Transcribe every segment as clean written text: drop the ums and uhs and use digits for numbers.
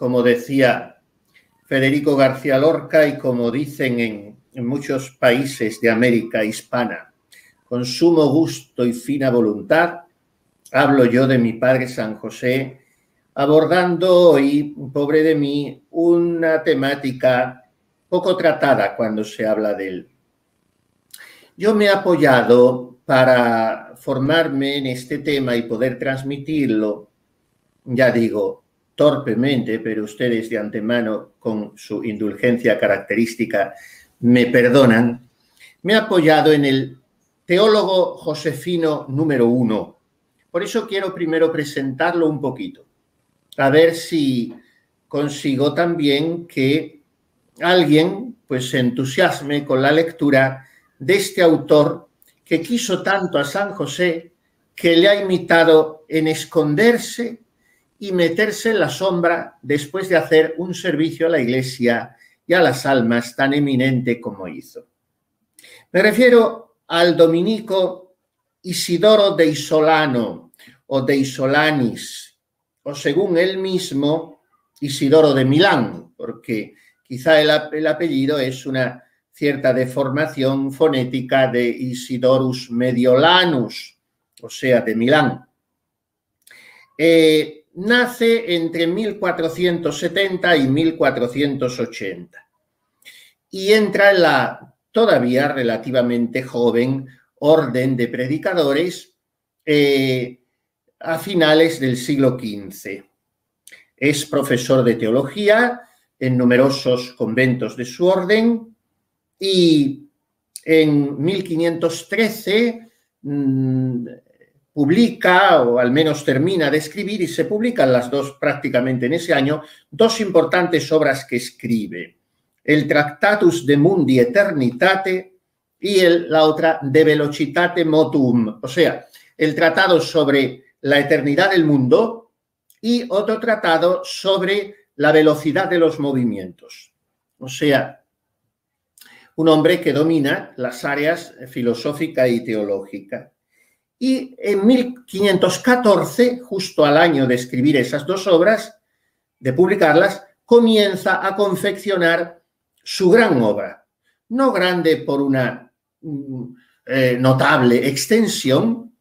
como decía Federico García Lorca y como dicen en muchos países de América hispana, con sumo gusto y fina voluntad, hablo yo de mi padre San José, abordando hoy, pobre de mí, una temática poco tratada cuando se habla de él. Yo me he apoyado para formarme en este tema y poder transmitirlo, ya digo, torpemente, pero ustedes de antemano, con su indulgencia característica, me perdonan. Me he apoyado en el teólogo josefino número 1. Por eso quiero primero presentarlo un poquito, a ver si consigo también que alguien pues se entusiasme con la lectura de este autor que quiso tanto a San José que le ha imitado en esconderse y meterse en la sombra después de hacer un servicio a la Iglesia y a las almas tan eminente como hizo. Me refiero al dominico Isidoro de Isolano o de Isolanis, o según él mismo, Isidoro de Milán, porque quizá el apellido es una cierta deformación fonética de Isidorus Mediolanus, o sea, de Milán. Nace entre 1470 y 1480 y entra en la todavía relativamente joven orden de predicadores a finales del siglo XV. Es profesor de teología en numerosos conventos de su orden y en 1513 publica, o al menos termina de escribir, y se publican las dos prácticamente en ese año, dos importantes obras que escribe: el Tractatus de Mundi Eternitate y la otra De Velocitate Motum, o sea, el tratado sobre la eternidad del mundo y otro tratado sobre la velocidad de los movimientos. O sea, un hombre que domina las áreas filosófica y teológica. Y en 1514, justo al año de escribir esas dos obras, de publicarlas, comienza a confeccionar su gran obra. No grande por una notable extensión,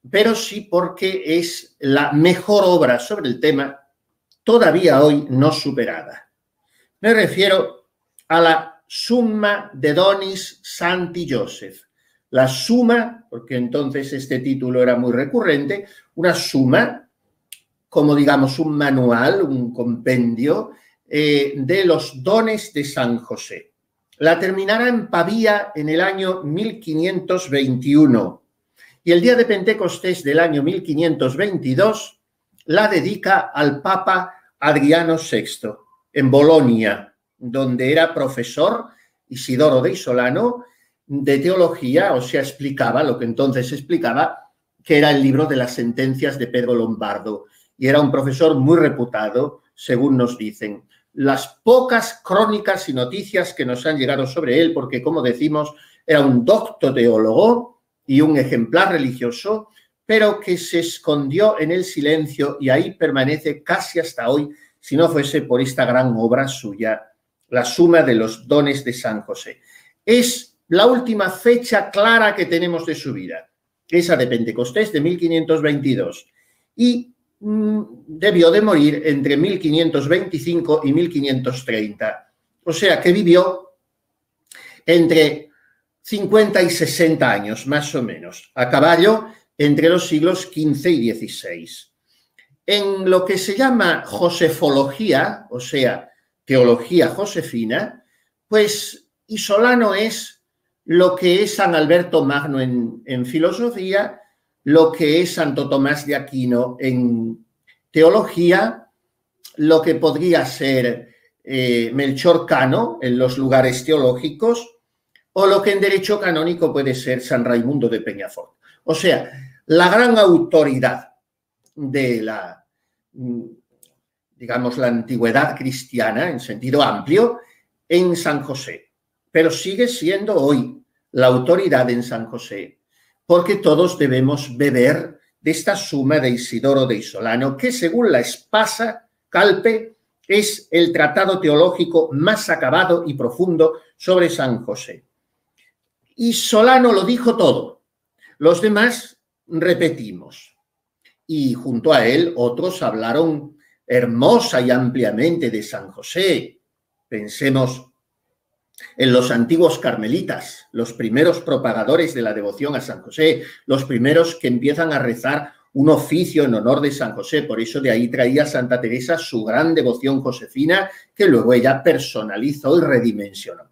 pero sí porque es la mejor obra sobre el tema todavía hoy no superada. Me refiero a la Summa de Donis Sancti Joseph. La suma, porque entonces este título era muy recurrente, una suma, como digamos un manual, un compendio de los dones de San José. La terminará en Pavía en el año 1521 y el día de Pentecostés del año 1522 la dedica al Papa Adriano VI en Bolonia, donde era profesor Isidoro de Isolano de teología, o sea, explicaba lo que entonces explicaba, que era el libro de las sentencias de Pedro Lombardo, y era un profesor muy reputado, según nos dicen. Las pocas crónicas y noticias que nos han llegado sobre él, porque, como decimos, era un docto teólogo y un ejemplar religioso, pero que se escondió en el silencio y ahí permanece casi hasta hoy, si no fuese por esta gran obra suya, la Suma de los Dones de San José. Es la última fecha clara que tenemos de su vida, esa de Pentecostés de 1522, y debió de morir entre 1525 y 1530, o sea que vivió entre 50 y 60 años, más o menos, a caballo entre los siglos XV y XVI. En lo que se llama josefología, o sea, teología josefina, pues Isolano es lo que es San Alberto Magno en filosofía, lo que es Santo Tomás de Aquino en teología, lo que podría ser Melchor Cano en los lugares teológicos, o lo que en derecho canónico puede ser San Raimundo de Peñafort. O sea, la gran autoridad de la, digamos, la antigüedad cristiana en sentido amplio en San José, pero sigue siendo hoy la autoridad en San José, porque todos debemos beber de esta suma de Isidoro de Isolano, que según la Espasa Calpe es el tratado teológico más acabado y profundo sobre San José. Y Solano lo dijo todo. Los demás repetimos. Y junto a él otros hablaron hermosa y ampliamente de San José. Pensemos en los antiguos carmelitas, los primeros propagadores de la devoción a San José, los primeros que empiezan a rezar un oficio en honor de San José. Por eso de ahí traía Santa Teresa su gran devoción josefina, que luego ella personalizó y redimensionó.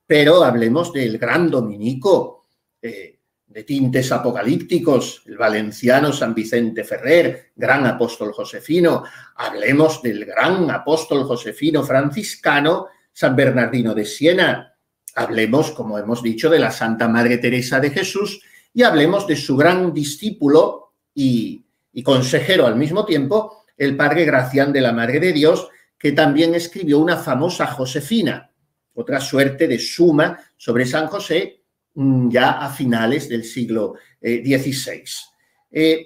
Pero hablemos del gran dominico de tintes apocalípticos, el valenciano San Vicente Ferrer, gran apóstol josefino. Hablemos del gran apóstol josefino franciscano San Bernardino de Siena. Hablemos, como hemos dicho, de la Santa Madre Teresa de Jesús y hablemos de su gran discípulo y consejero al mismo tiempo, el padre Gracián de la Madre de Dios, que también escribió una famosa Josefina, otra suerte de suma sobre San José ya a finales del siglo XVI.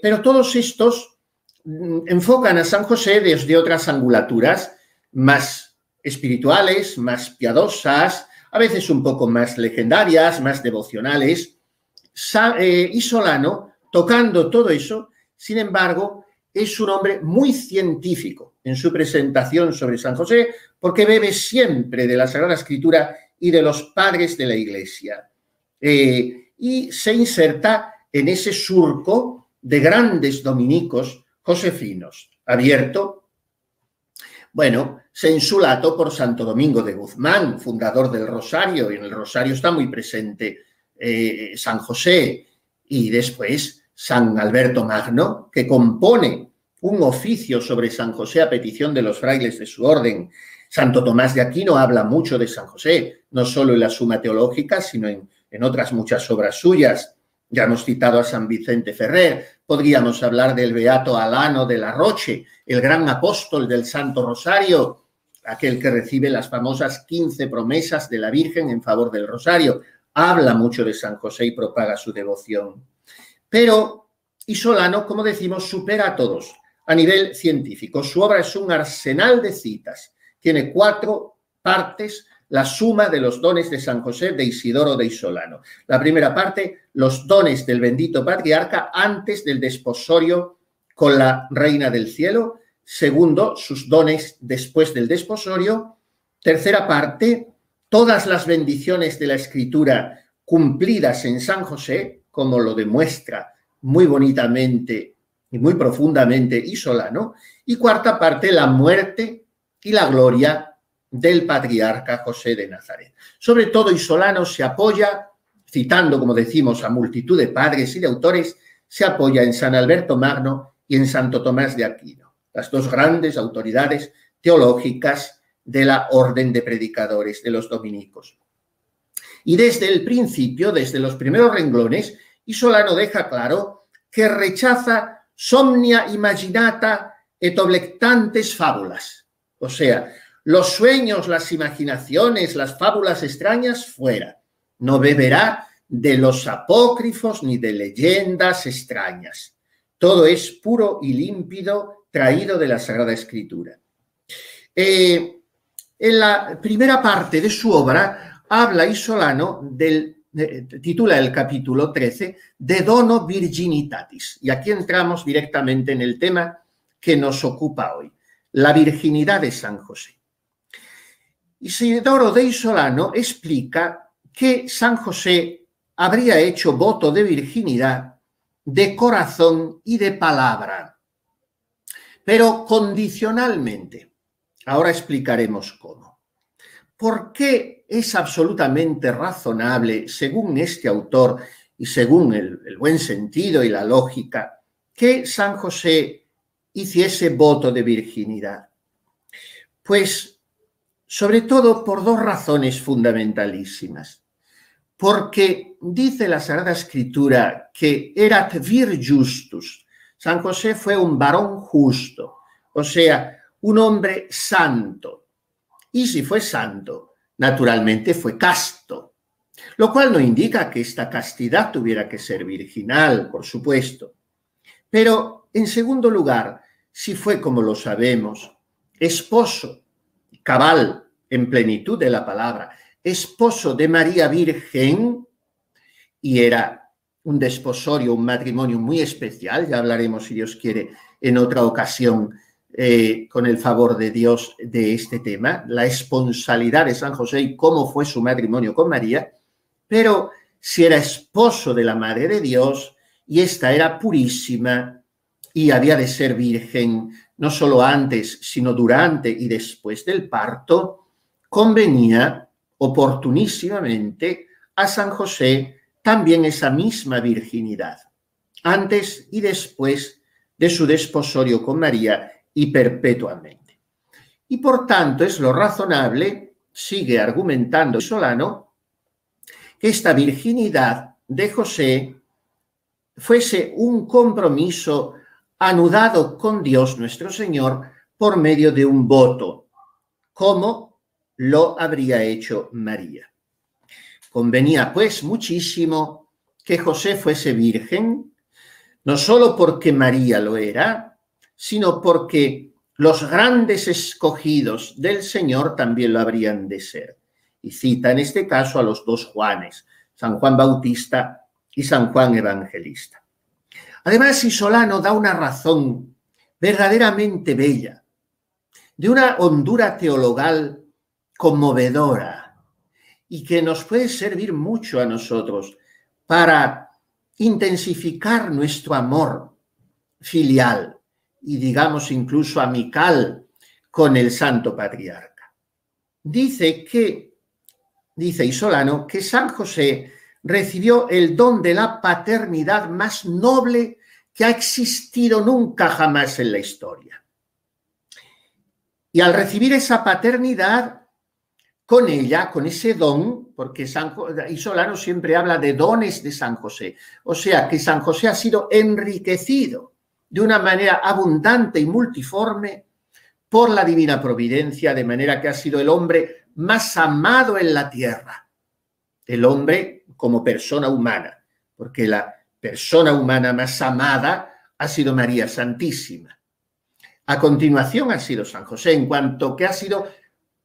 Pero todos estos enfocan a San José desde otras angulaturas más espirituales, más piadosas, a veces un poco más legendarias, más devocionales. Y Solano, tocando todo eso, sin embargo, es un hombre muy científico en su presentación sobre San José, porque bebe siempre de la Sagrada Escritura y de los padres de la Iglesia. Y se inserta en ese surco de grandes dominicos josefinos, abierto, bueno, sensulato por Santo Domingo de Guzmán, fundador del Rosario, y en el Rosario está muy presente San José, y después San Alberto Magno, que compone un oficio sobre San José a petición de los frailes de su orden. Santo Tomás de Aquino habla mucho de San José, no solo en la Suma Teológica, sino en otras muchas obras suyas. Ya hemos citado a San Vicente Ferrer, podríamos hablar del beato Alano de la Roche, el gran apóstol del Santo Rosario, aquel que recibe las famosas 15 promesas de la Virgen en favor del Rosario. Habla mucho de San José y propaga su devoción. Pero Solano, como decimos, supera a todos a nivel científico. Su obra es un arsenal de citas. Tiene 4 partes, la suma de los dones de San José de Isidoro de Solano. La primera parte, los dones del bendito patriarca antes del desposorio con la Reina del Cielo. Segundo, sus dones después del desposorio. Tercera parte, todas las bendiciones de la Escritura cumplidas en San José, como lo demuestra muy bonitamente y muy profundamente Solano. Y cuarta parte, la muerte y la gloria del patriarca José de Nazaret. Sobre todo Solano se apoya, citando, como decimos, a multitud de padres y de autores, se apoya en San Alberto Magno y en Santo Tomás de Aquino, las dos grandes autoridades teológicas de la orden de predicadores de los dominicos. Y desde el principio, desde los primeros renglones, Solano deja claro que rechaza somnia imaginata et oblectantes fábulas, o sea, los sueños, las imaginaciones, las fábulas extrañas, fuera. No beberá de los apócrifos ni de leyendas extrañas. Todo es puro y límpido, traído de la Sagrada Escritura. En la primera parte de su obra habla Solano titula el capítulo 13, de dono virginitatis. Y aquí entramos directamente en el tema que nos ocupa hoy, la virginidad de San José. Isidoro de Solano explica que San José habría hecho voto de virginidad de corazón y de palabra, pero condicionalmente. Ahora explicaremos cómo. ¿Por qué es absolutamente razonable, según este autor y según el buen sentido y la lógica, que San José hiciese voto de virginidad? Pues sobre todo por 2 razones fundamentalísimas. Porque dice la Sagrada Escritura que erat vir justus. San José fue un varón justo, o sea, un hombre santo. Y si fue santo, naturalmente fue casto. Lo cual no indica que esta castidad tuviera que ser virginal, por supuesto. Pero, en segundo lugar, si fue, como lo sabemos, esposo cabal, en plenitud de la palabra, esposo de María Virgen, y era un desposorio, un matrimonio muy especial. Ya hablaremos, si Dios quiere, en otra ocasión, con el favor de Dios, de este tema, la esponsalidad de San José y cómo fue su matrimonio con María. Pero si era esposo de la Madre de Dios, y esta era purísima y había de ser virgen no solo antes, sino durante y después del parto, convenía oportunísimamente a San José también esa misma virginidad, antes y después de su desposorio con María y perpetuamente. Y por tanto es lo razonable, sigue argumentando Solano, que esta virginidad de José fuese un compromiso anudado con Dios nuestro Señor por medio de un voto, como lo habría hecho María. Convenía pues muchísimo que José fuese virgen, no solo porque María lo era, sino porque los grandes escogidos del Señor también lo habrían de ser. Y cita en este caso a los dos Juanes, San Juan Bautista y San Juan Evangelista. Además, Solano da una razón verdaderamente bella, de una hondura teologal conmovedora, y que nos puede servir mucho a nosotros para intensificar nuestro amor filial y, digamos, incluso amical con el Santo Patriarca. Dice Solano que San José recibió el don de la paternidad más noble que ha existido nunca jamás en la historia. Y al recibir esa paternidad, con ella, con ese don, porque Solano siempre habla de dones de San José, o sea que San José ha sido enriquecido de una manera abundante y multiforme por la divina providencia, de manera que ha sido el hombre más amado en la tierra, el hombre como persona humana, porque la persona humana más amada ha sido María Santísima. A continuación ha sido San José, en cuanto que ha sido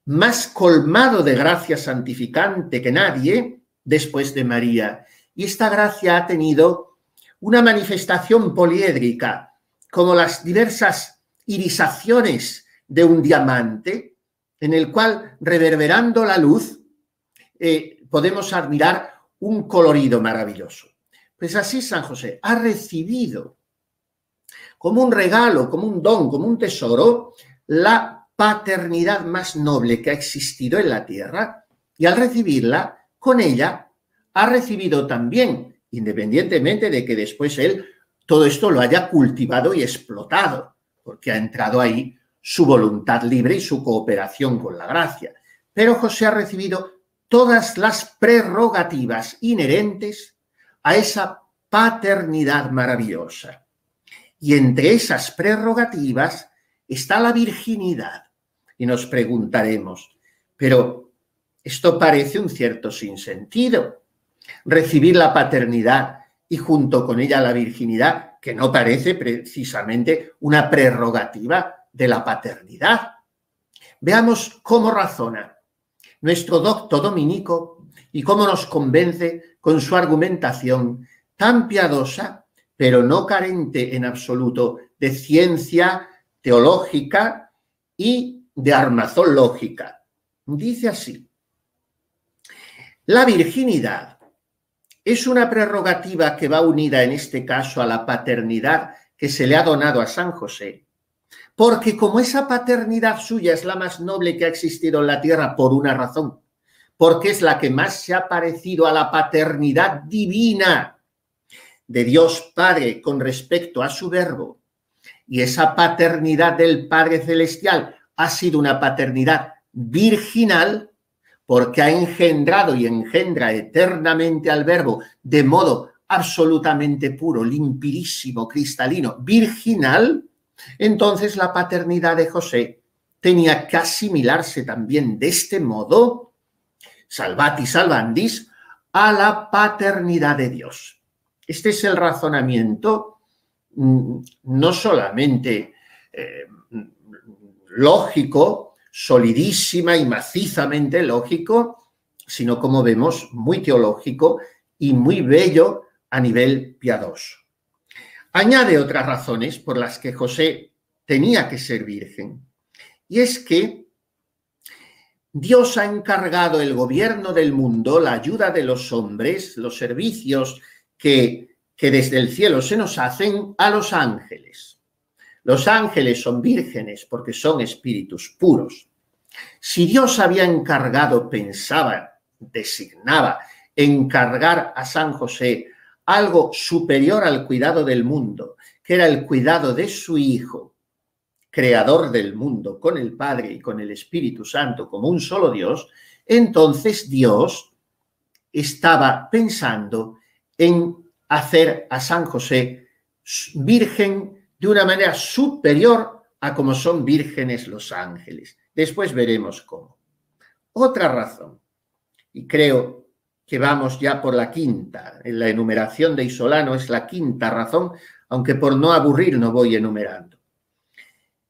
más colmado de gracia santificante que nadie después de María. Y esta gracia ha tenido una manifestación poliédrica, como las diversas irisaciones de un diamante, en el cual, reverberando la luz, podemos admirar un colorido maravilloso. Pues así San José ha recibido como un regalo, como un don, como un tesoro, la paternidad más noble que ha existido en la tierra, y al recibirla, con ella, ha recibido también, independientemente de que después él todo esto lo haya cultivado y explotado, porque ha entrado ahí su voluntad libre y su cooperación con la gracia. Pero José ha recibido todas las prerrogativas inherentes a esa paternidad maravillosa. Y entre esas prerrogativas está la virginidad. Y nos preguntaremos, pero esto parece un cierto sinsentido. Recibir la paternidad y junto con ella la virginidad, que no parece precisamente una prerrogativa de la paternidad. Veamos cómo razona nuestro docto dominico y cómo nos convence con su argumentación tan piadosa, pero no carente en absoluto de ciencia teológica y de armazón lógica. Dice así: la virginidad es una prerrogativa que va unida en este caso a la paternidad que se le ha donado a San José, porque como esa paternidad suya es la más noble que ha existido en la tierra por una razón, porque es la que más se ha parecido a la paternidad divina de Dios Padre con respecto a su Verbo, y esa paternidad del Padre Celestial ha sido una paternidad virginal, porque ha engendrado y engendra eternamente al Verbo de modo absolutamente puro, limpirísimo, cristalino, virginal. Entonces la paternidad de José tenía que asimilarse también de este modo, salvatis salvandis, a la paternidad de Dios. Este es el razonamiento no solamente lógico, solidísima y macizamente lógico, sino, como vemos, muy teológico y muy bello a nivel piadoso. Añade otras razones por las que José tenía que ser virgen, y es que Dios ha encargado el gobierno del mundo, la ayuda de los hombres, los servicios que desde el cielo se nos hacen a los ángeles. Los ángeles son vírgenes porque son espíritus puros. Si Dios había encargado, pensaba, designaba, encargar a San José algo superior al cuidado del mundo, que era el cuidado de su Hijo, creador del mundo, con el Padre y con el Espíritu Santo como un solo Dios, entonces Dios estaba pensando en hacer a San José virgen de una manera superior a como son vírgenes los ángeles. Después veremos cómo. Otra razón, y creo que vamos ya por la quinta, en la enumeración de Isolano es la quinta razón, aunque por no aburrir no voy enumerando.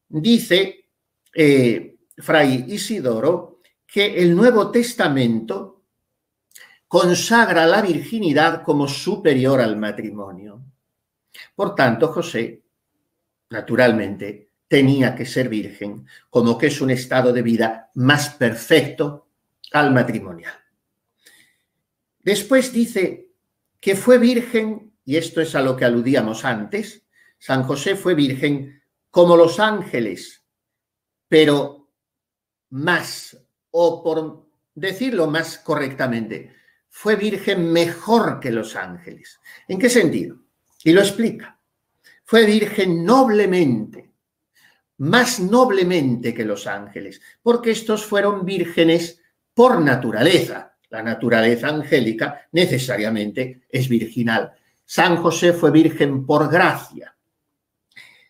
Dice Fray Isidoro que el Nuevo Testamento consagra la virginidad como superior al matrimonio. Por tanto, José, naturalmente, tenía que ser virgen, como que es un estado de vida más perfecto al matrimonial. Después dice que fue virgen, y esto es a lo que aludíamos antes, San José fue virgen como los ángeles, pero más, o por decirlo más correctamente, fue virgen mejor que los ángeles. ¿En qué sentido? Y lo explica. Fue virgen noblemente, más noblemente que los ángeles, porque estos fueron vírgenes por naturaleza. La naturaleza angélica necesariamente es virginal. San José fue virgen por gracia.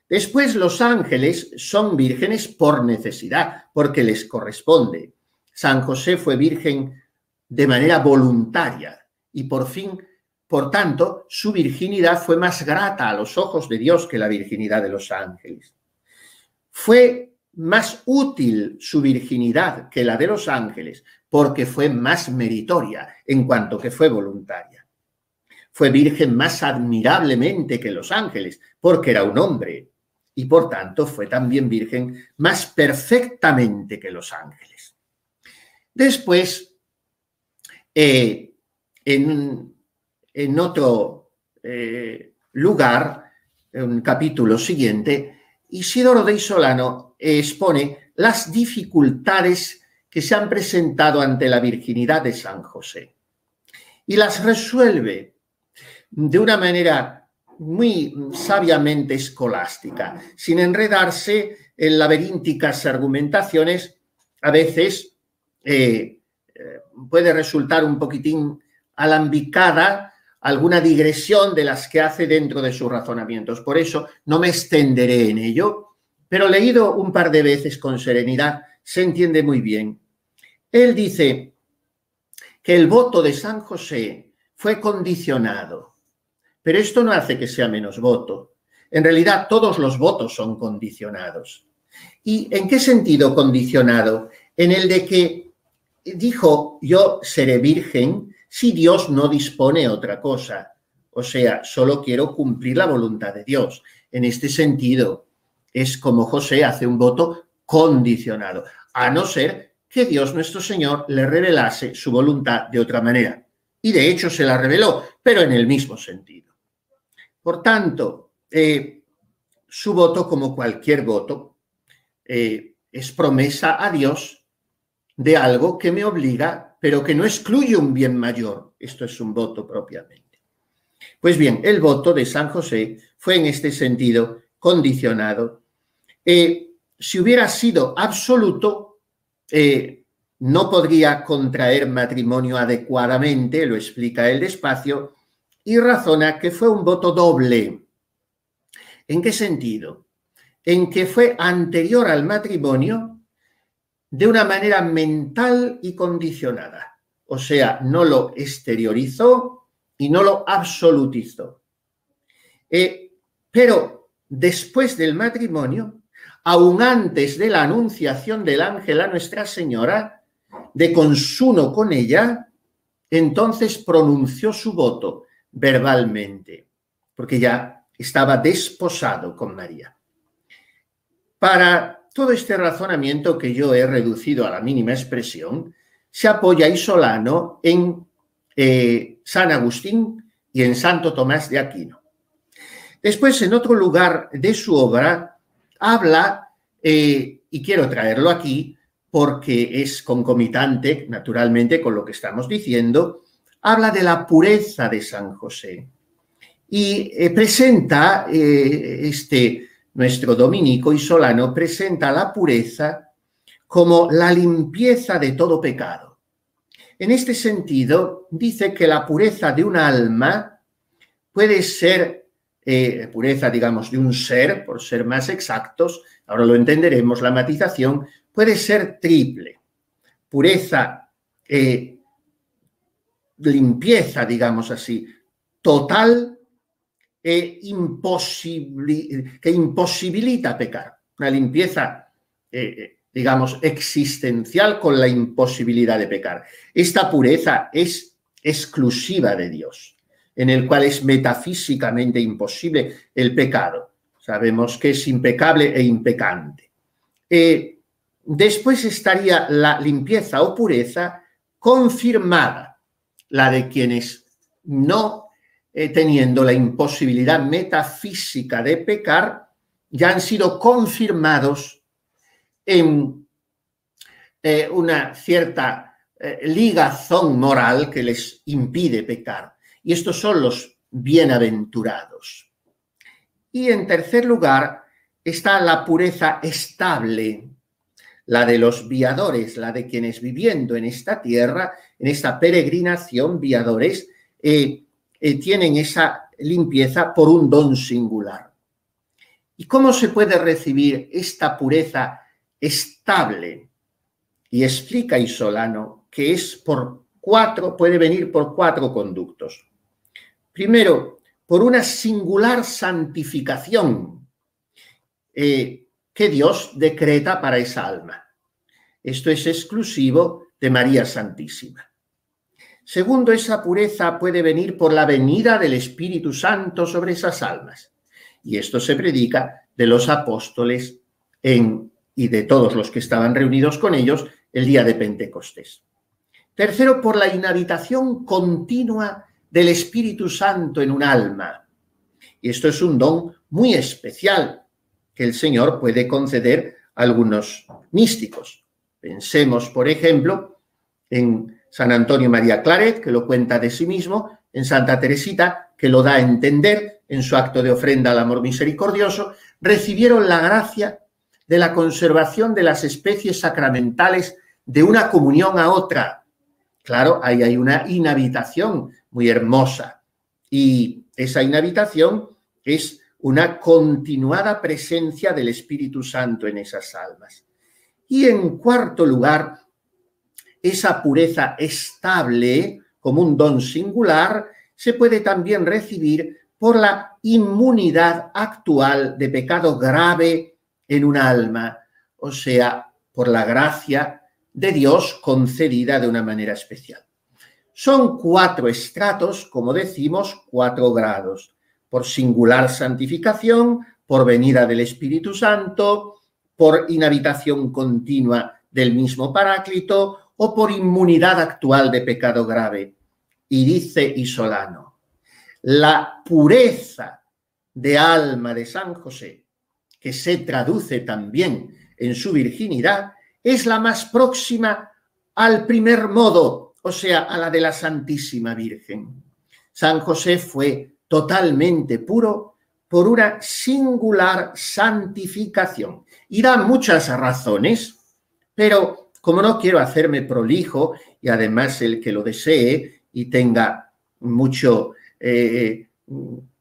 Después los ángeles son vírgenes por necesidad, porque les corresponde. San José fue virgen de manera voluntaria y por tanto, su virginidad fue más grata a los ojos de Dios que la virginidad de los ángeles. Fue más útil su virginidad que la de los ángeles, porque fue más meritoria en cuanto que fue voluntaria. Fue virgen más admirablemente que los ángeles, porque era un hombre, y por tanto fue también virgen más perfectamente que los ángeles. Después, en otro lugar, en un capítulo siguiente, Isidoro de Isolano expone las dificultades que se han presentado ante la virginidad de San José y las resuelve de una manera muy sabiamente escolástica, sin enredarse en laberínticas argumentaciones. A veces puede resultar un poquitín alambicada alguna digresión de las que hace dentro de sus razonamientos. Por eso no me extenderé en ello, pero leído un par de veces con serenidad se entiende muy bien. Él dice que el voto de San José fue condicionado, pero esto no hace que sea menos voto. En realidad todos los votos son condicionados. ¿Y en qué sentido condicionado? En el de que dijo: yo seré virgen si Dios no dispone otra cosa. O sea, solo quiero cumplir la voluntad de Dios. En este sentido, es como José hace un voto condicionado, a no ser que Dios nuestro Señor le revelase su voluntad de otra manera. Y de hecho se la reveló, pero en el mismo sentido. Por tanto, su voto, como cualquier voto, es promesa a Dios de algo que me obliga, pero que no excluye un bien mayor. Esto es un voto propiamente. Pues bien, el voto de San José fue en este sentido condicionado. Si hubiera sido absoluto, no podría contraer matrimonio adecuadamente, lo explica él despacio, y razona que fue un voto doble. ¿En qué sentido? En que fue anterior al matrimonio de una manera mental y condicionada. O sea, no lo exteriorizó y no lo absolutizó. Pero después del matrimonio, aún antes de la anunciación del ángel a Nuestra Señora, de consuno con ella, entonces pronunció su voto verbalmente, porque ya estaba desposado con María. Para todo este razonamiento que yo he reducido a la mínima expresión, se apoya Isolano en San Agustín y en Santo Tomás de Aquino. Después, en otro lugar de su obra, habla, y quiero traerlo aquí porque es concomitante, naturalmente, con lo que estamos diciendo, habla de la pureza de San José y presenta, nuestro dominico Isolano presenta la pureza como la limpieza de todo pecado. En este sentido, dice que la pureza de un alma puede ser, pureza, digamos, de un ser, por ser más exactos, ahora lo entenderemos, la matización, puede ser triple. Pureza, limpieza, digamos así, total, que imposibilita pecar. Una limpieza, digamos, existencial con la imposibilidad de pecar. Esta pureza es exclusiva de Dios, en el cual es metafísicamente imposible el pecado. Sabemos que es impecable e impecante. Después estaría la limpieza o pureza confirmada, la de quienes no teniendo la imposibilidad metafísica de pecar, ya han sido confirmados en una cierta ligazón moral que les impide pecar. Y estos son los bienaventurados. Y en tercer lugar está la pureza estable, la de los viadores, la de quienes viviendo en esta tierra, en esta peregrinación, viadores, tienen esa limpieza por un don singular. ¿Y cómo se puede recibir esta pureza estable? Y explica Isolano que es puede venir por 4 conductos. Primero, por una singular santificación que Dios decreta para esa alma. Esto es exclusivo de María Santísima. Segundo, esa pureza puede venir por la venida del Espíritu Santo sobre esas almas. Y esto se predica de los apóstoles y de todos los que estaban reunidos con ellos el día de Pentecostés. Tercero, por la inhabitación continua del Espíritu Santo en un alma. Y esto es un don muy especial que el Señor puede conceder a algunos místicos. Pensemos, por ejemplo, en San Antonio María Claret, que lo cuenta de sí mismo, en Santa Teresita, que lo da a entender en su acto de ofrenda al amor misericordioso, recibieron la gracia de la conservación de las especies sacramentales de una comunión a otra. Claro, ahí hay una inhabitación muy hermosa y esa inhabitación es una continuada presencia del Espíritu Santo en esas almas. Y en cuarto lugar, esa pureza estable, como un don singular, se puede también recibir por la inmunidad actual de pecado grave en un alma, o sea, por la gracia de Dios concedida de una manera especial. Son 4 estratos, como decimos, 4 grados, por singular santificación, por venida del Espíritu Santo, por inhabitación continua del mismo Paráclito, o por inmunidad actual de pecado grave. Y dice Isolano, la pureza de alma de San José, que se traduce también en su virginidad, es la más próxima al primer modo, o sea, a la de la Santísima Virgen. San José fue totalmente puro por una singular santificación. Y da muchas razones, pero como no quiero hacerme prolijo, y además el que lo desee y tenga mucho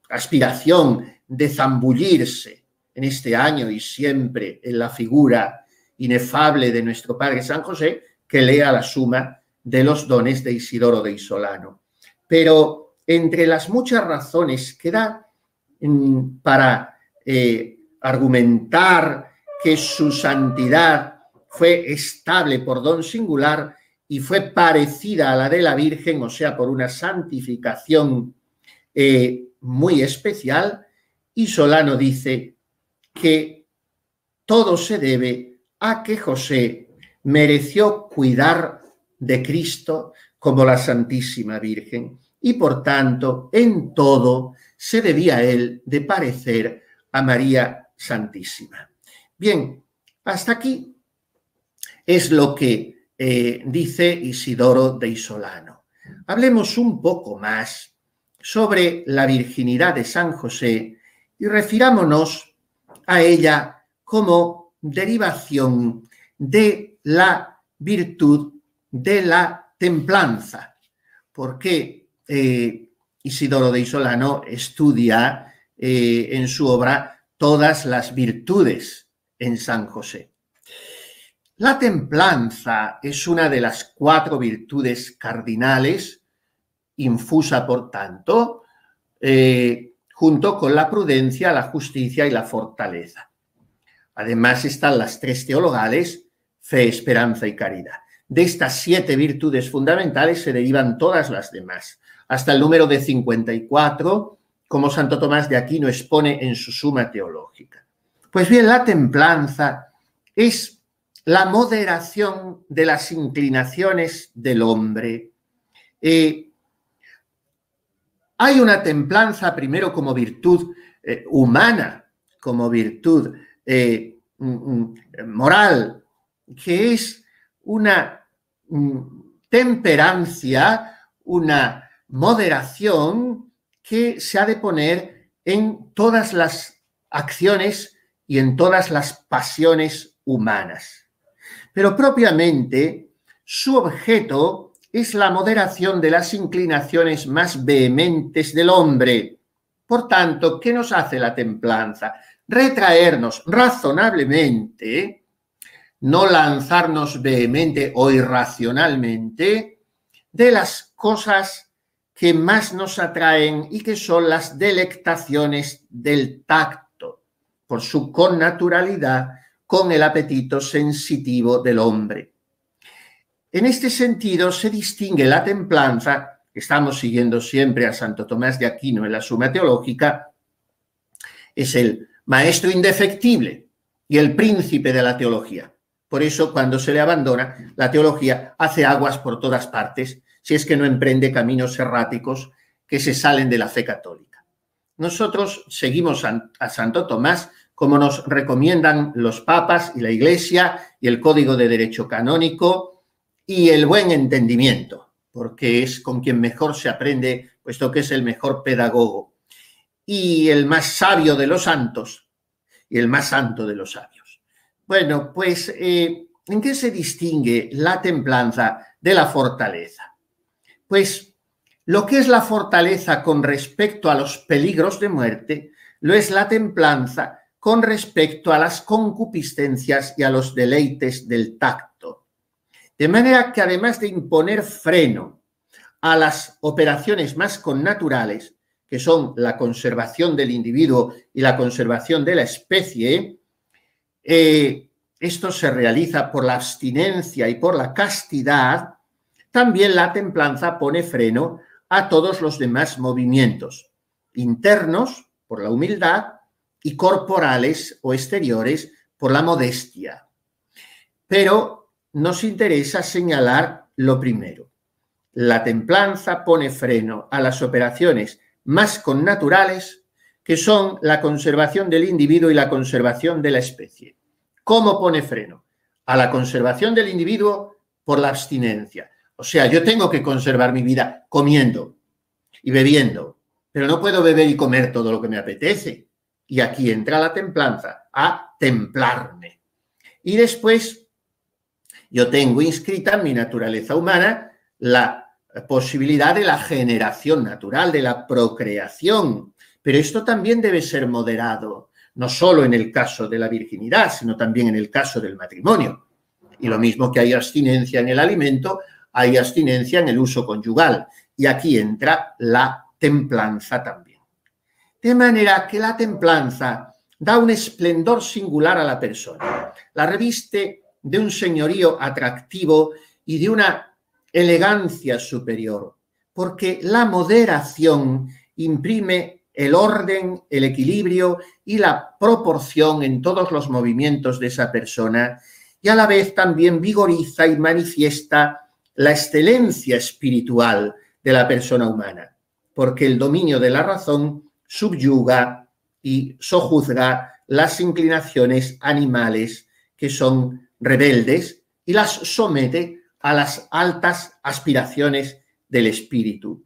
aspiración de zambullirse en este año y siempre en la figura inefable de nuestro Padre San José, que lea la suma de los dones de Isidoro de Isolano. Pero entre las muchas razones que da para argumentar que su santidad fue estable por don singular y fue parecida a la de la Virgen, o sea, por una santificación muy especial. Y Solano dice que todo se debe a que José mereció cuidar de Cristo como la Santísima Virgen y por tanto en todo se debía a él de parecer a María Santísima. Bien, hasta aquí es lo que dice Isidoro de Solano. Hablemos un poco más sobre la virginidad de San José y refirámonos a ella como derivación de la virtud de la templanza, porque Isidoro de Solano estudia en su obra todas las virtudes en San José. La templanza es una de las 4 virtudes cardinales, infusa por tanto, junto con la prudencia, la justicia y la fortaleza. Además están las 3 teologales, fe, esperanza y caridad. De estas 7 virtudes fundamentales se derivan todas las demás, hasta el número de 54, como Santo Tomás de Aquino expone en su Suma Teológica. Pues bien, la templanza es la moderación de las inclinaciones del hombre. Hay una templanza primero como virtud humana, como virtud moral, que es una temperancia, una moderación que se ha de poner en todas las acciones y en todas las pasiones humanas. Pero propiamente su objeto es la moderación de las inclinaciones más vehementes del hombre. Por tanto, ¿qué nos hace la templanza? Retraernos razonablemente, no lanzarnos vehemente o irracionalmente de las cosas que más nos atraen y que son las delectaciones del tacto, por su connaturalidad con el apetito sensitivo del hombre. En este sentido se distingue la templanza, que estamos siguiendo siempre a Santo Tomás de Aquino en la Suma Teológica, es el maestro indefectible y el príncipe de la teología. Por eso, cuando se le abandona, la teología hace aguas por todas partes, si es que no emprende caminos erráticos que se salen de la fe católica. Nosotros seguimos a Santo Tomás como nos recomiendan los papas y la Iglesia y el Código de Derecho Canónico y el buen entendimiento, porque es con quien mejor se aprende, puesto que es el mejor pedagogo y el más sabio de los santos y el más santo de los sabios. Bueno, pues, ¿en qué se distingue la templanza de la fortaleza? Pues lo que es la fortaleza con respecto a los peligros de muerte, lo es la templanza con respecto a las concupiscencias y a los deleites del tacto. De manera que además de imponer freno a las operaciones más connaturales, que son la conservación del individuo y la conservación de la especie, esto se realiza por la abstinencia y por la castidad. También la templanza pone freno a todos los demás movimientos internos por la humildad y corporales o exteriores por la modestia. Pero nos interesa señalar lo primero. La templanza pone freno a las operaciones más connaturales, que son la conservación del individuo y la conservación de la especie. ¿Cómo pone freno? A la conservación del individuo por la abstinencia. O sea, yo tengo que conservar mi vida comiendo y bebiendo, pero no puedo beber y comer todo lo que me apetece. Y aquí entra la templanza, a templarme. Y después yo tengo inscrita en mi naturaleza humana la posibilidad de la generación natural, de la procreación. Pero esto también debe ser moderado, no solo en el caso de la virginidad, sino también en el caso del matrimonio. Y lo mismo que hay abstinencia en el alimento, hay abstinencia en el uso conyugal. Y aquí entra la templanza también. De manera que la templanza da un esplendor singular a la persona, la reviste de un señorío atractivo y de una elegancia superior, porque la moderación imprime el orden, el equilibrio y la proporción en todos los movimientos de esa persona, y a la vez también vigoriza y manifiesta la excelencia espiritual de la persona humana, porque el dominio de la razón subyuga y sojuzga las inclinaciones animales que son rebeldes y las somete a las altas aspiraciones del espíritu.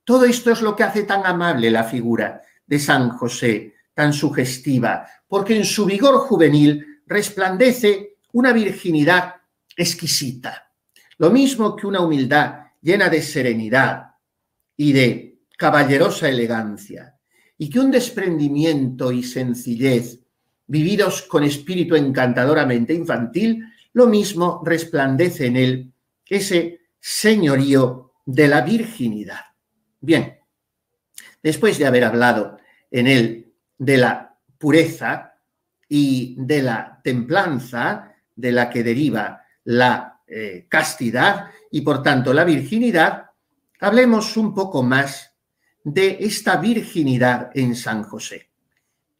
Todo esto es lo que hace tan amable la figura de San José, tan sugestiva, porque en su vigor juvenil resplandece una virginidad exquisita, lo mismo que una humildad llena de serenidad y de caballerosa elegancia, y que un desprendimiento y sencillez vividos con espíritu encantadoramente infantil, lo mismo resplandece en él ese señorío de la virginidad. Bien, después de haber hablado en él de la pureza y de la templanza de la que deriva la castidad y por tanto la virginidad, hablemos un poco más de esta virginidad en San José.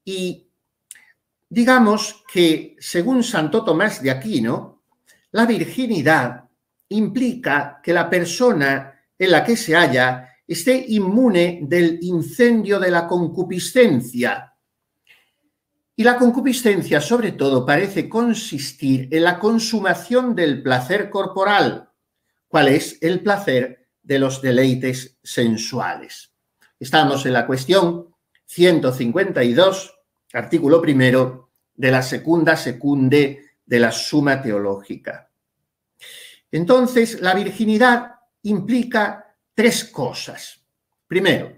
Y digamos que, según Santo Tomás de Aquino, la virginidad implica que la persona en la que se halla esté inmune del incendio de la concupiscencia. Y la concupiscencia, sobre todo, parece consistir en la consumación del placer corporal, cuál es el placer de los deleites sensuales. Estamos en la cuestión 152, artículo primero de la segunda secunde de la Suma Teológica. Entonces, la virginidad implica tres cosas. Primero,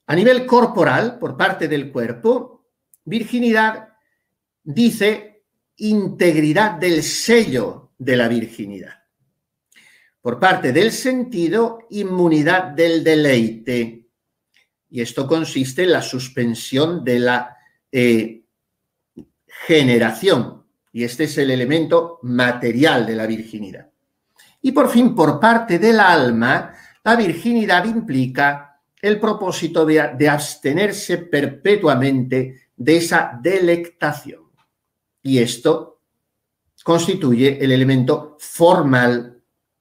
a nivel corporal, por parte del cuerpo, virginidad dice integridad del sello de la virginidad. Por parte del sentido, inmunidad del deleite. Y esto consiste en la suspensión de la generación. Y este es el elemento material de la virginidad. Y por fin, por parte del alma, la virginidad implica el propósito de abstenerse perpetuamente de esa delectación. Y esto constituye el elemento formal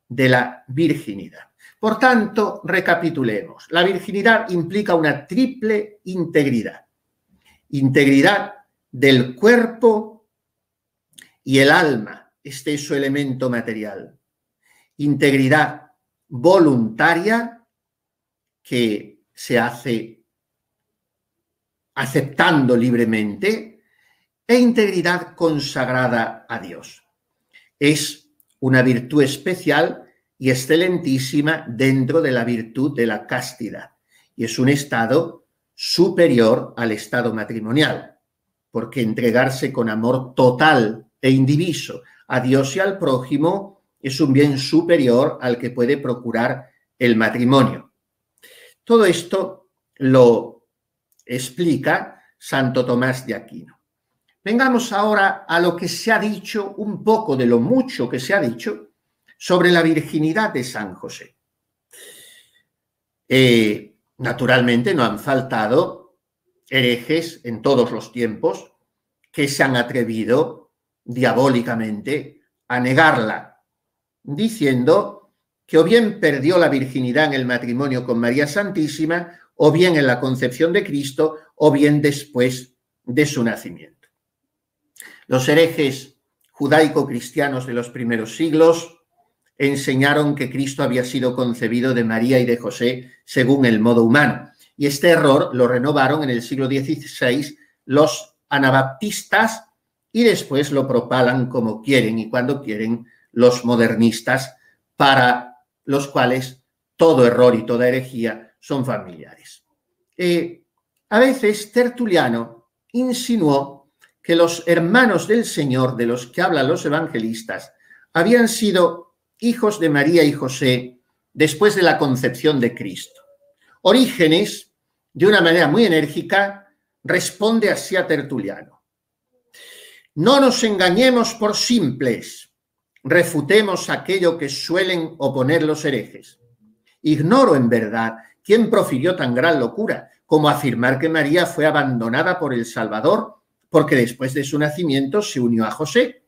de la virginidad. Por tanto, recapitulemos. La virginidad implica una triple integridad. Integridad del cuerpo y el alma. Este es su elemento material. Integridad voluntaria que se hace aceptando libremente e integridad consagrada a Dios. Es una virtud especial y excelentísima dentro de la virtud de la castidad y es un estado superior al estado matrimonial, porque entregarse con amor total e indiviso a Dios y al prójimo es un bien superior al que puede procurar el matrimonio. Todo esto lo explica Santo Tomás de Aquino. Vengamos ahora a lo que se ha dicho, un poco de lo mucho que se ha dicho sobre la virginidad de San José. Naturalmente no han faltado herejes en todos los tiempos que se han atrevido diabólicamente a negarla, diciendo que o bien perdió la virginidad en el matrimonio con María Santísima, o bien en la concepción de Cristo, o bien después de su nacimiento. Los herejes judaico-cristianos de los primeros siglos enseñaron que Cristo había sido concebido de María y de José según el modo humano. Y este error lo renovaron en el siglo XVI los anabaptistas y después lo propalan como quieren y cuando quieren los modernistas, para los cuales todo error y toda herejía son familiares. A veces Tertuliano insinuó que los hermanos del Señor, de los que hablan los evangelistas, habían sido hijos de María y José después de la concepción de Cristo. Orígenes, de una manera muy enérgica, responde así a Tertuliano: no nos engañemos por simples, refutemos aquello que suelen oponer los herejes. Ignoro en verdad quién profirió tan gran locura como afirmar que María fue abandonada por el Salvador porque después de su nacimiento se unió a José.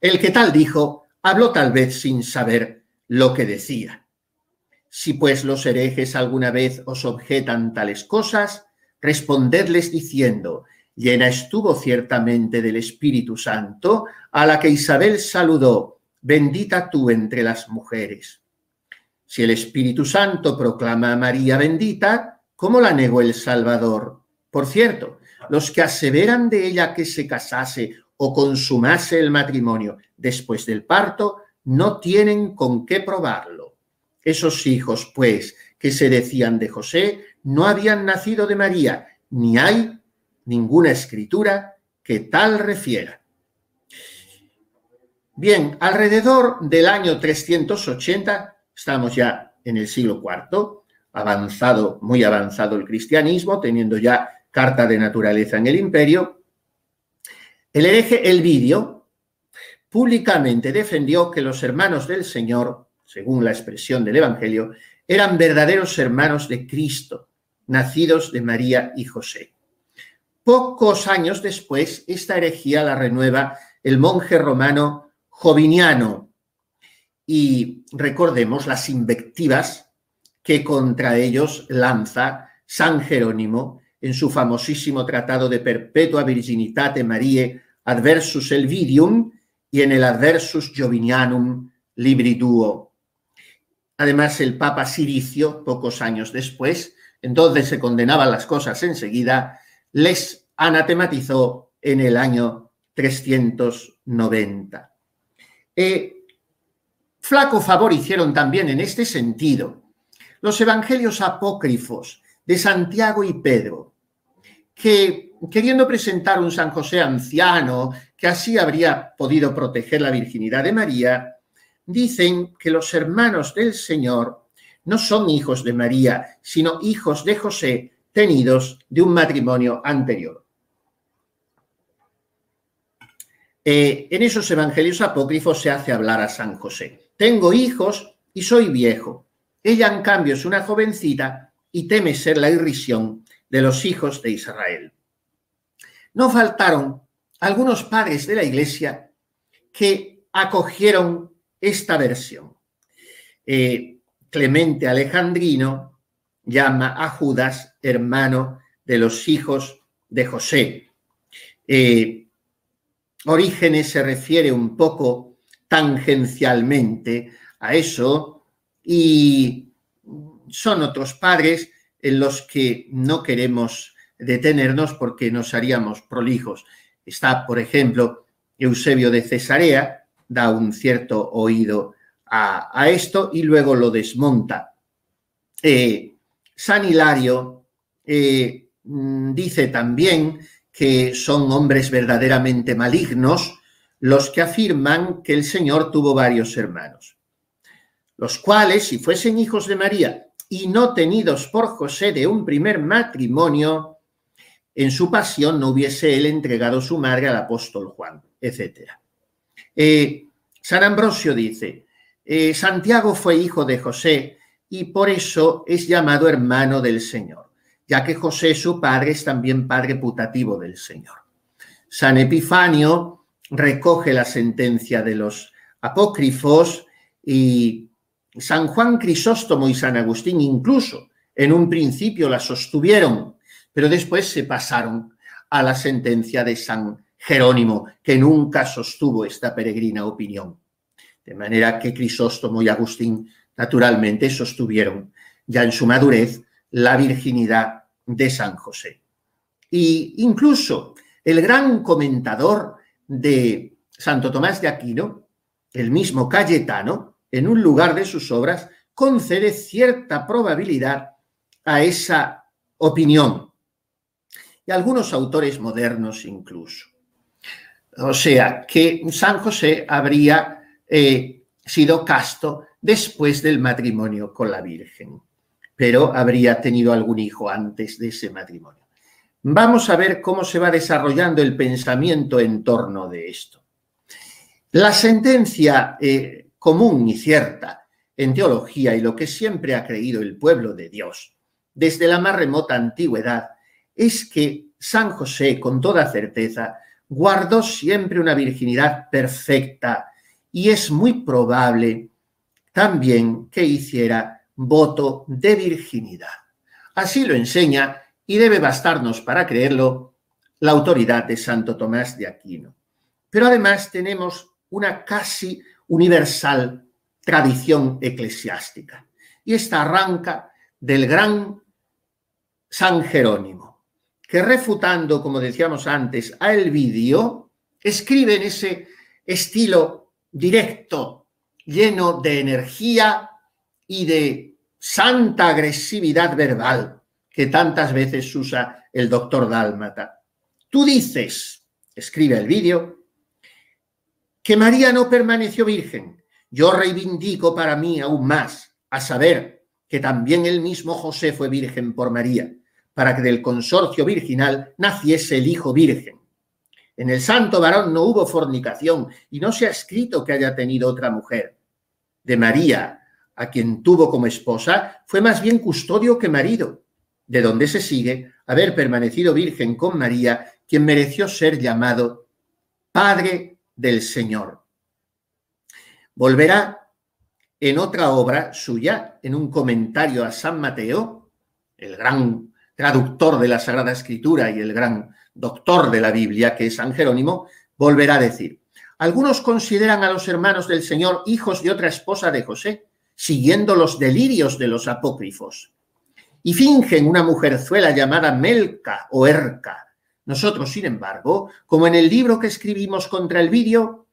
El que tal dijo habló tal vez sin saber lo que decía. Si pues los herejes alguna vez os objetan tales cosas, respondedles diciendo: llena estuvo ciertamente del Espíritu Santo, a la que Isabel saludó: bendita tú entre las mujeres. Si el Espíritu Santo proclama a María bendita, ¿cómo la negó el Salvador? Por cierto, los que aseveran de ella que se casase o consumase el matrimonio después del parto, no tienen con qué probarlo. Esos hijos, pues, que se decían de José, no habían nacido de María, ni hay ninguna escritura que tal refiera. Bien, alrededor del año 380, estamos ya en el siglo IV, avanzado, muy avanzado el cristianismo, teniendo ya carta de naturaleza en el imperio, el hereje Elvidio públicamente defendió que los hermanos del Señor, según la expresión del Evangelio, eran verdaderos hermanos de Cristo, nacidos de María y José. Pocos años después, esta herejía la renueva el monje romano Joviniano, y recordemos las invectivas que contra ellos lanza San Jerónimo en su famosísimo tratado de Perpetua Virginitate Mariae Adversus Elvidium y en el Adversus Jovinianum Libri Duo. Además, el Papa Siricio, pocos años después, entonces se condenaban las cosas enseguida, les anatematizó en el año 390. Flaco favor hicieron también en este sentido los evangelios apócrifos de Santiago y Pedro, que, queriendo presentar un San José anciano que así habría podido proteger la virginidad de María, dicen que los hermanos del Señor no son hijos de María, sino hijos de José tenidos de un matrimonio anterior. En esos evangelios apócrifos se hace hablar a San José. Tengo hijos y soy viejo. Ella, en cambio, es una jovencita y teme ser la irrisión de los hijos de Israel. No faltaron algunos padres de la Iglesia que acogieron esta versión. Clemente Alejandrino llama a Judas hermano de los hijos de José. Orígenes se refiere un poco tangencialmente a eso y son otros padres en los que no queremos detenernos porque nos haríamos prolijos. Está, por ejemplo, Eusebio de Cesarea, da un cierto oído a esto y luego lo desmonta. San Hilario dice también que son hombres verdaderamente malignos los que afirman que el Señor tuvo varios hermanos, los cuales, si fuesen hijos de María y no tenidos por José de un primer matrimonio, en su pasión no hubiese él entregado su madre al apóstol Juan, etc. San Ambrosio dice, Santiago fue hijo de José y por eso es llamado hermano del Señor, ya que José, su padre, es también padre putativo del Señor. San Epifanio recoge la sentencia de los apócrifos y San Juan Crisóstomo y San Agustín incluso en un principio la sostuvieron, pero después se pasaron a la sentencia de San Jerónimo, que nunca sostuvo esta peregrina opinión. De manera que Crisóstomo y Agustín naturalmente sostuvieron ya en su madurez la virginidad de San José. Y incluso el gran comentador de Santo Tomás de Aquino, el mismo Cayetano, en un lugar de sus obras, concede cierta probabilidad a esa opinión. Y algunos autores modernos incluso. O sea, que San José habría sido casto después del matrimonio con la Virgen, pero habría tenido algún hijo antes de ese matrimonio. Vamos a ver cómo se va desarrollando el pensamiento en torno de esto. La sentencia común y cierta en teología y lo que siempre ha creído el pueblo de Dios desde la más remota antigüedad es que San José, con toda certeza, guardó siempre una virginidad perfecta y es muy probable también que hiciera voto de virginidad. Así lo enseña, y debe bastarnos para creerlo, la autoridad de Santo Tomás de Aquino. Pero además tenemos una casi universal tradición eclesiástica, y esta arranca del gran San Jerónimo, que refutando, como decíamos antes, a Elvidio, escribe en ese estilo directo, lleno de energía y de santa agresividad verbal que tantas veces usa el doctor Dálmata. Tú dices, escribe Elvidio, que María no permaneció virgen. Yo reivindico para mí aún más, a saber, que también el mismo José fue virgen por María, para que del consorcio virginal naciese el Hijo Virgen. En el santo varón no hubo fornicación y no se ha escrito que haya tenido otra mujer. De María, a quien tuvo como esposa, fue más bien custodio que marido, de donde se sigue haber permanecido virgen con María, quien mereció ser llamado Padre del Señor. Volverá en otra obra suya, en un comentario a San Mateo, el gran traductor de la Sagrada Escritura y el gran doctor de la Biblia, que es San Jerónimo, volverá a decir: algunos consideran a los hermanos del Señor hijos de otra esposa de José, siguiendo los delirios de los apócrifos, y fingen una mujerzuela llamada Melca o Erca. Nosotros, sin embargo, como en el libro que escribimos contra Elvidio,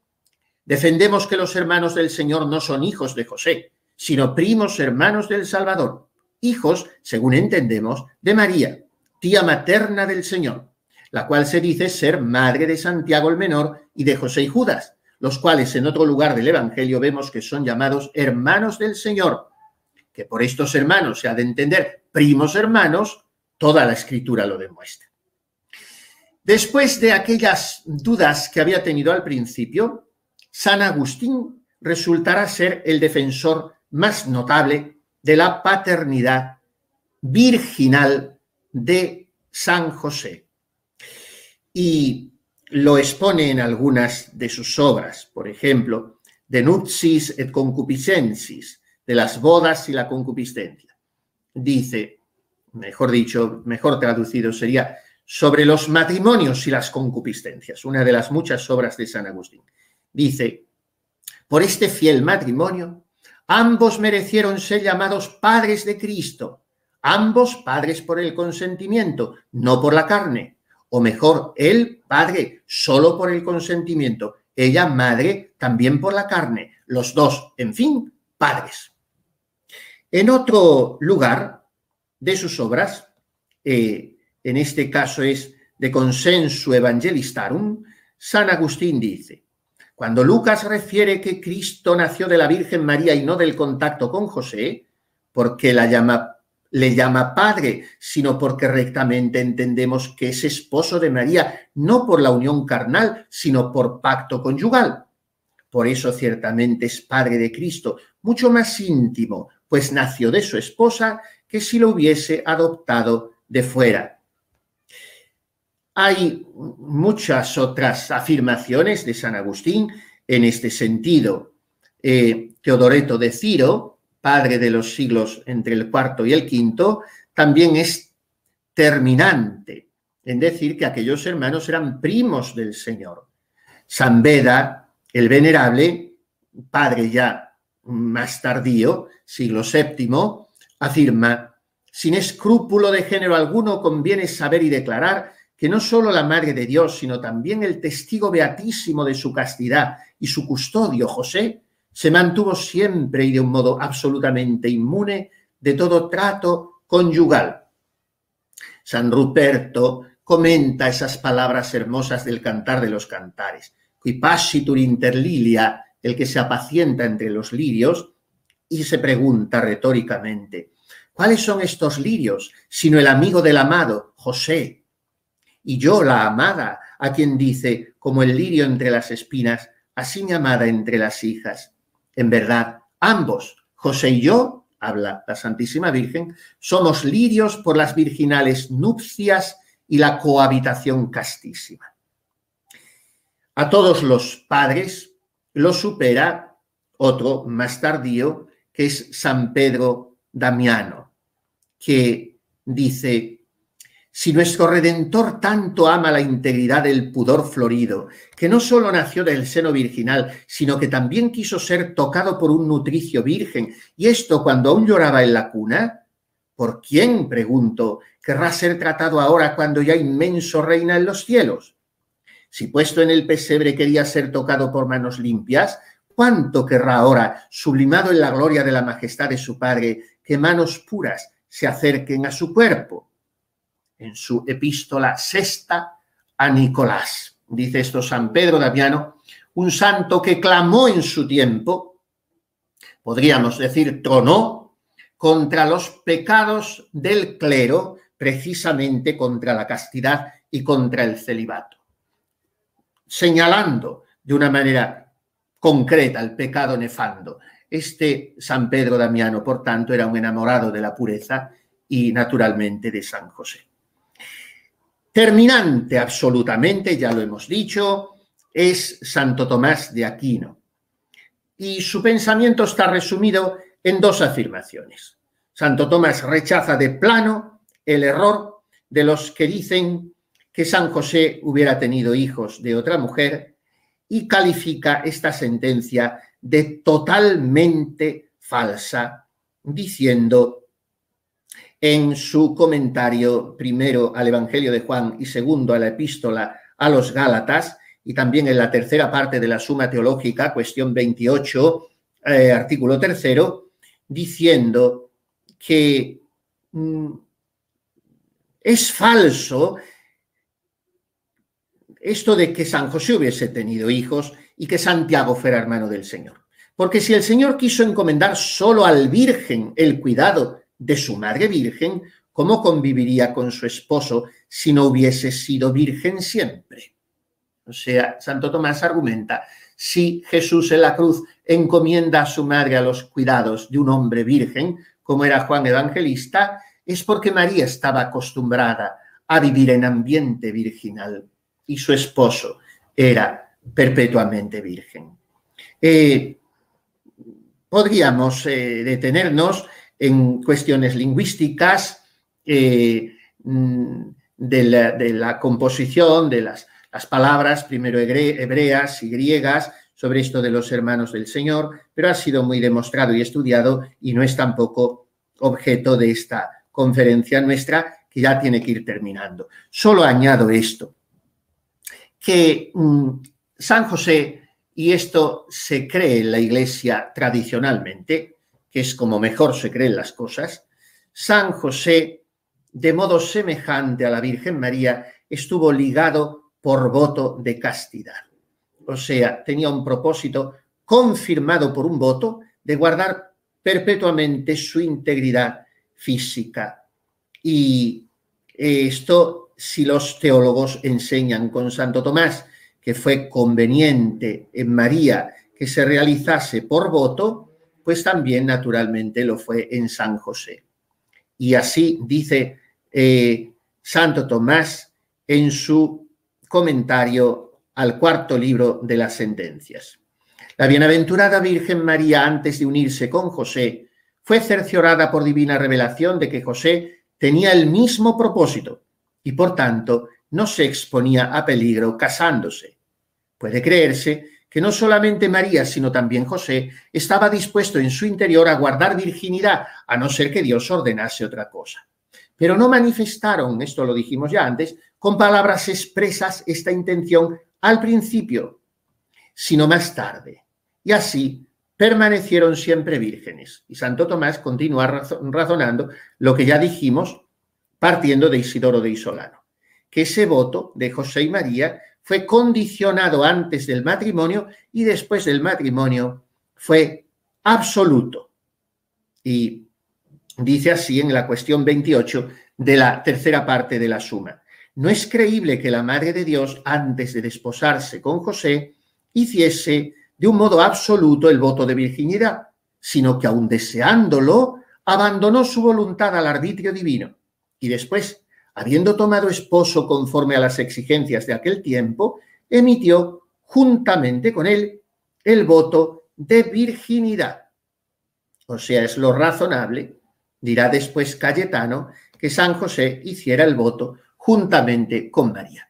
defendemos que los hermanos del Señor no son hijos de José, sino primos hermanos del Salvador, hijos, según entendemos, de María, tía materna del Señor, la cual se dice ser madre de Santiago el Menor y de José y Judas, los cuales en otro lugar del Evangelio vemos que son llamados hermanos del Señor, que por estos hermanos se ha de entender primos hermanos, toda la Escritura lo demuestra. Después de aquellas dudas que había tenido al principio, San Agustín resultará ser el defensor más notable de la paternidad virginal de San José. Y lo expone en algunas de sus obras, por ejemplo, De nuptiis et concupiscentis, de las bodas y la concupiscencia. Dice, mejor dicho, mejor traducido sería, sobre los matrimonios y las concupiscencias, una de las muchas obras de San Agustín. Dice, por este fiel matrimonio, ambos merecieron ser llamados padres de Cristo, ambos padres por el consentimiento, no por la carne, o mejor, él padre solo por el consentimiento, ella madre también por la carne, los dos, en fin, padres. En otro lugar de sus obras, en este caso es de Consensu Evangelistarum, San Agustín dice, cuando Lucas refiere que Cristo nació de la Virgen María y no del contacto con José, porque le llama padre, sino porque rectamente entendemos que es esposo de María, no por la unión carnal, sino por pacto conyugal. Por eso ciertamente es padre de Cristo, mucho más íntimo, pues nació de su esposa que si lo hubiese adoptado de fuera. Hay muchas otras afirmaciones de San Agustín en este sentido. Teodoreto de Ciro, padre de los siglos entre el IV y el V, también es terminante en decir que aquellos hermanos eran primos del Señor. San Beda, el venerable, padre ya más tardío, siglo VII, afirma, sin escrúpulo de género alguno conviene saber y declarar que no solo la Madre de Dios, sino también el testigo beatísimo de su castidad y su custodio, José, se mantuvo siempre y de un modo absolutamente inmune de todo trato conyugal. San Ruperto comenta esas palabras hermosas del Cantar de los Cantares, qui pascitur inter lilia, el que se apacienta entre los lirios, y se pregunta retóricamente, ¿cuáles son estos lirios, sino el amigo del amado, José? y yo la amada, a quien dice, como el lirio entre las espinas, así mi amada entre las hijas. En verdad, ambos, José y yo, habla la Santísima Virgen, somos lirios por las virginales nupcias y la cohabitación castísima. A todos los padres lo supera otro más tardío, que es San Pedro Damiano, que dice: si nuestro Redentor tanto ama la integridad del pudor florido, que no solo nació del seno virginal, sino que también quiso ser tocado por un nutricio virgen, y esto cuando aún lloraba en la cuna, ¿por quién, pregunto, querrá ser tratado ahora cuando ya inmenso reina en los cielos? Si puesto en el pesebre quería ser tocado por manos limpias, ¿cuánto querrá ahora, sublimado en la gloria de la majestad de su Padre, que manos puras se acerquen a su cuerpo? En su epístola sexta a Nicolás, dice esto San Pedro Damiano, un santo que clamó en su tiempo, podríamos decir tronó, contra los pecados del clero, precisamente contra la castidad y contra el celibato, señalando de una manera concreta el pecado nefando. Este San Pedro Damiano, por tanto, era un enamorado de la pureza y, naturalmente, de San José. Terminante absolutamente, ya lo hemos dicho, es Santo Tomás de Aquino. Y su pensamiento está resumido en dos afirmaciones. Santo Tomás rechaza de plano el error de los que dicen que San José hubiera tenido hijos de otra mujer y califica esta sentencia de totalmente falsa, diciendo en su comentario primero al Evangelio de Juan y segundo a la epístola a los Gálatas, y también en la tercera parte de la Suma Teológica, cuestión 28, artículo 3, diciendo que es falso esto de que San José hubiese tenido hijos y que Santiago fuera hermano del Señor. Porque si el Señor quiso encomendar solo al virgen el cuidado de su madre virgen, ¿cómo conviviría con su esposo si no hubiese sido virgen siempre? O sea, Santo Tomás argumenta, si Jesús en la cruz encomienda a su madre a los cuidados de un hombre virgen, como era Juan Evangelista, es porque María estaba acostumbrada a vivir en ambiente virginal y su esposo era perpetuamente virgen. Podríamos detenernos en cuestiones lingüísticas de la composición de las palabras, primero hebreas y griegas, sobre esto de los hermanos del Señor, pero ha sido muy demostrado y estudiado y no es tampoco objeto de esta conferencia nuestra, que ya tiene que ir terminando. Solo añado esto, que San José, y esto se cree en la Iglesia tradicionalmente, que es como mejor se creen las cosas, San José, de modo semejante a la Virgen María, estuvo ligado por voto de castidad. O sea, tenía un propósito confirmado por un voto de guardar perpetuamente su integridad física. Y esto, si los teólogos enseñan con Santo Tomás que fue conveniente en María que se realizase por voto, pues también naturalmente lo fue en San José. Y así dice Santo Tomás en su comentario al cuarto libro de las sentencias. La bienaventurada Virgen María, antes de unirse con José, fue cerciorada por divina revelación de que José tenía el mismo propósito y, por tanto, no se exponía a peligro casándose. Puede creerse que no solamente María, sino también José, estaba dispuesto en su interior a guardar virginidad, a no ser que Dios ordenase otra cosa. Pero no manifestaron, esto lo dijimos ya antes, con palabras expresas esta intención al principio, sino más tarde. Y así permanecieron siempre vírgenes. Y Santo Tomás continúa razonando lo que ya dijimos, partiendo de Isidoro de Isolano, que ese voto de José y María fue condicionado antes del matrimonio y después del matrimonio fue absoluto. Y dice así en la cuestión 28 de la tercera parte de la Suma: no es creíble que la Madre de Dios, antes de desposarse con José, hiciese de un modo absoluto el voto de virginidad, sino que aun deseándolo, abandonó su voluntad al arbitrio divino y después, habiendo tomado esposo conforme a las exigencias de aquel tiempo, emitió juntamente con él el voto de virginidad. O sea, es lo razonable, dirá después Cayetano, que San José hiciera el voto juntamente con María.